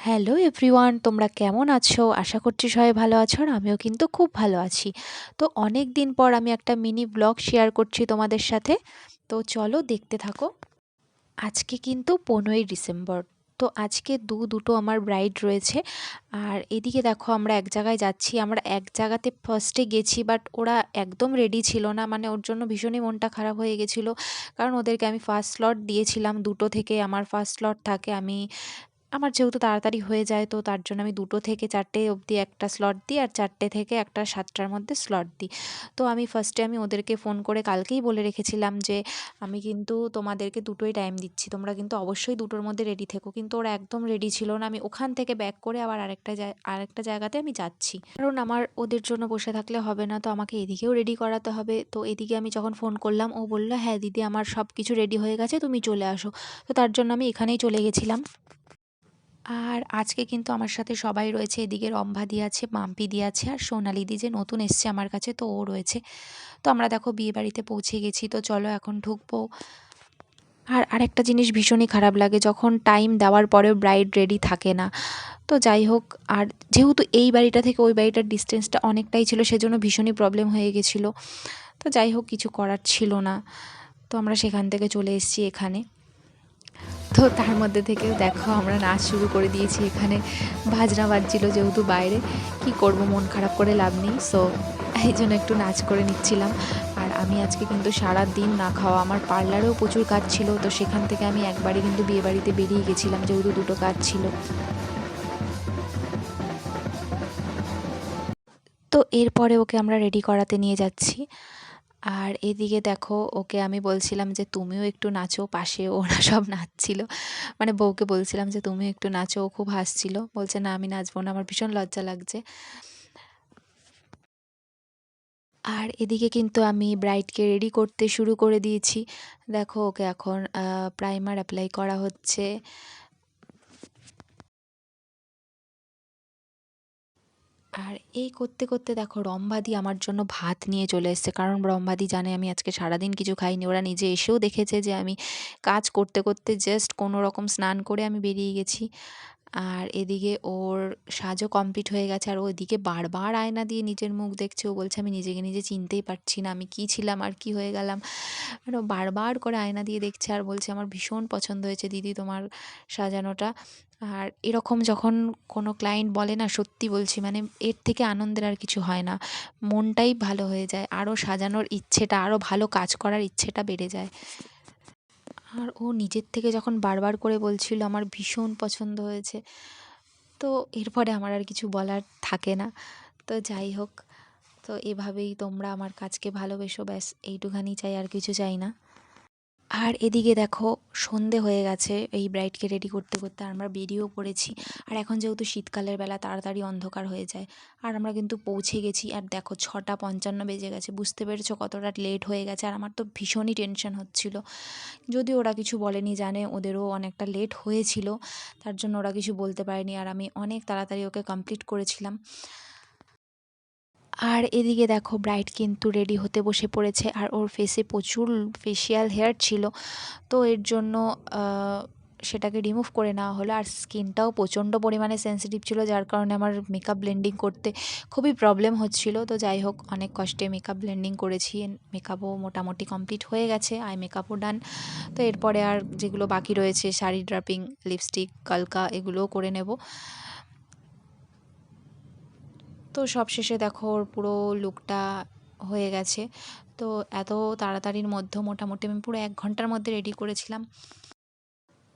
Hello everyone, তোমরা কেমন আছো? আশা করছি সবাই ভালো আছো আর আমিও কিন্তু খুব ভালো আছি। তো অনেক দিন পর আমি একটা মিনি ব্লগ শেয়ার করছি তোমাদের সাথে। তো চলো দেখতে থাকো। আজকে কিন্তু 15ই ডিসেম্বর। তো আজকে দুটো আমার ব্রাইড রয়েছে। আর এদিকে দেখো আমরা এক জায়গায় যাচ্ছি। আমরা এক জায়গাতে ফার্স্টে গেছি, বাট ওরা একদম রেডি ছিল না। মানে ওর জন্য ভীষণই মনটা খারাপ হয়ে গেছিলো। কারণ ওদেরকে আমি ফার্স্ট স্লট দিয়েছিলাম, 2টো থেকে আমার ফার্স্ট স্লট থাকে। আমার যেহেতু তাড়াতাড়ি হয়ে যায়, তো তার জন্য আমি 2টো থেকে 4টে অবধি একটা স্লট দিই, আর 4টে থেকে একটা 7টার মধ্যে স্লট দিই। তো আমি ওদেরকে ফোন করে কালকেই বলে রেখেছিলাম যে আমি কিন্তু তোমাদেরকে দুটোই টাইম দিচ্ছি, তোমরা কিন্তু অবশ্যই 2টোর মধ্যে রেডি থেকো। কিন্তু ওরা একদম রেডি ছিল না। আমি ওখান থেকে ব্যাক করে আবার আরেকটা জায়গাতে আমি যাচ্ছি, কারণ আমার ওদের জন্য বসে থাকলে হবে না, তো আমাকে এদিকেও রেডি করাতে হবে। তো এদিকে আমি যখন ফোন করলাম, ও বললো হ্যাঁ দিদি, আমার সব কিছু রেডি হয়ে গেছে, তুমি চলে আসো। তো তার জন্য আমি এখানেই চলে গেছিলাম। আর আজকে কিন্তু আমার সাথে সবাই রয়েছে। এদিকে রম্ভাদি আছে, মাম্পিদি আছে, আর সোনালিদি যে নতুন এসছে আমার কাছে, তো ও রয়েছে। তো আমরা দেখো বিয়েবাড়িতে পৌঁছে গেছি। তো চলো এখন ঢুকবো। আর আরেকটা জিনিস ভীষণই খারাপ লাগে, যখন টাইম দেওয়ার পরেও ব্রাইড রেডি থাকে না। তো যাই হোক, আর যেহেতু এই বাড়িটা থেকে ওই বাড়িটার ডিস্টেন্সটা অনেকটাই ছিল, সেজন্য ভীষণই প্রবলেম হয়ে গেছিলো। তো যাই হোক, কিছু করার ছিল না। তো আমরা সেখান থেকে চলে এসেছি এখানে। তো তার মধ্যে থেকেও দেখো আমরা নাচ শুরু করে দিয়েছি। এখানে বাজনা বাজছিল যেহেতু বাইরে, কি করব, মন খারাপ করে লাভ নেই। সো এই জন্য একটু নাচ করে নিচ্ছিলাম। আর আমি আজকে কিন্তু সারা দিন না খাওয়া, আমার পার্লারেও প্রচুর কাজ ছিল। তো সেখান থেকে আমি একবারে কিন্তু বিয়েবাড়িতে বেরিয়ে গেছিলাম, যেহেতু 2টো কাজ ছিল। তো এরপরে ওকে আমরা রেডি করাতে নিয়ে যাচ্ছি। আর এদিকে দেখো, ওকে আমি বলছিলাম যে তুমিও একটু নাচো, পাশে ওরা সব নাচছিল। মানে বউকে বলছিলাম যে তুমিও একটু নাচো, ও খুব হাসছিল, বলছে না আমি নাচবো না, আমার ভীষণ লজ্জা লাগছে। আর এদিকে কিন্তু আমি ব্রাইডকে রেডি করতে শুরু করে দিয়েছি। দেখো ওকে এখন প্রাইমার অ্যাপ্লাই করা হচ্ছে। আর এই করতে করতে দেখো রম্বাদি আমার জন্য ভাত নিয়ে চলে এসেছে, কারণ রম্বাদি জানে আমি আজকে সারাদিন কিছু খাইনি। ওরা নিজে এসেও দেখেছে যে আমি কাজ করতে করতে জাস্ট কোনো রকম স্নান করে আমি বেরিয়ে গেছি। আর এদিকে ওর সাজও কমপ্লিট হয়ে গেছে, আর ও এদিকে বারবার আয়না দিয়ে নিজের মুখ দেখছে। ও বলছে আমি নিজেকে নিজে চিনতেই পারছি না, আমি কী ছিলাম আর কি হয়ে গেলাম। মানে ও বারবার করে আয়না দিয়ে দেখছে আর বলছে আমার ভীষণ পছন্দ হয়েছে দিদি তোমার সাজানোটা। আর এরকম যখন কোনো ক্লায়েন্ট বলে না, সত্যি বলছি, মানে এর থেকে আনন্দের আর কিছু হয় না। মনটাই ভালো হয়ে যায়, আরও সাজানোর ইচ্ছেটা, আরও ভালো কাজ করার ইচ্ছেটা বেড়ে যায়। আর ও নিজের থেকে যখন বারবার করে বলছিল আমার ভীষণ পছন্দ হয়েছে, তো এরপরে আমার আর কিছু বলার থাকে না। তো যাই হোক, তো এভাবেই তোমরা আমার কাজকে ভালোবেসো, ব্যাস এইটুখানি চাই, আর কিছু চাই না। আর এদিকে দেখো সন্ধে হয়ে গেছে এই ব্রাইডকে রেডি করতে করতে, আর আমরা বেরিয়েও পড়েছি। আর এখন যেহেতু শীতকালের বেলা, তাড়াতাড়ি অন্ধকার হয়ে যায়। আর আমরা কিন্তু পৌঁছে গেছি। আর দেখো 6টা 55 বেজে গেছে, বুঝতে পেরেছো কতটা লেট হয়ে গেছে। আর আমার তো ভীষণই টেনশন হচ্ছিল। যদিও ওরা কিছু বলেনি, জানে ওদেরও অনেকটা লেট হয়েছিল, তার জন্য ওরা কিছু বলতে পারেনি। আর আমি অনেক তাড়াতাড়ি ওকে কমপ্লিট করেছিলাম। আর এদিকে দেখো ব্রাইড কিন্তু রেডি হতে বসে পড়েছে, আর ওর ফেসে প্রচুর ফেশিয়াল হেয়ার ছিল। তো এর জন্য সেটাকে রিমুভ করে নেওয়া হলো। আর স্কিনটাও প্রচণ্ড পরিমাণে সেন্সিটিভ ছিল, যার কারণে আমার মেকআপ ব্লেন্ডিং করতে খুবই প্রবলেম হচ্ছিল। তো যাই হোক, অনেক কষ্টে মেকআপ ব্লেন্ডিং করেছি। মেকআপও মোটামুটি কমপ্লিট হয়ে গেছে, আই মেকআপও ডান। তো এরপরে আর যেগুলো বাকি রয়েছে, শাড়ি ড্রাপিং, লিপস্টিক, কলকা, এগুলোও করে নেব। তো সবশেষে দেখো ওর পুরো লুকটা হয়ে গেছে। তো এত তাড়াতাড়ির মধ্যে মোটামুটি আমি পুরো 1 ঘন্টার মধ্যে রেডি করেছিলাম।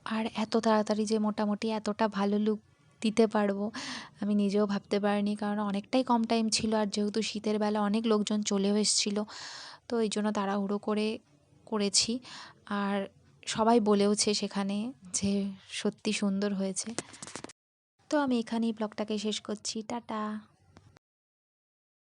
আর এত তাড়াতাড়ি যে মোটামুটি এতটা ভালো লুক দিতে পারবো আমি নিজেও ভাবতে পারিনি, কারণ অনেকটাই কম টাইম ছিল। আর যেহেতু শীতের বেলা অনেক লোকজন চলেও এসেছিলো, তো এই জন্য তাড়াহুড়ো করে করেছি। আর সবাই বলেওছে সেখানে যে সত্যি সুন্দর হয়েছে। তো আমি এখানেই ব্লগটাকে শেষ করছি। টাটা।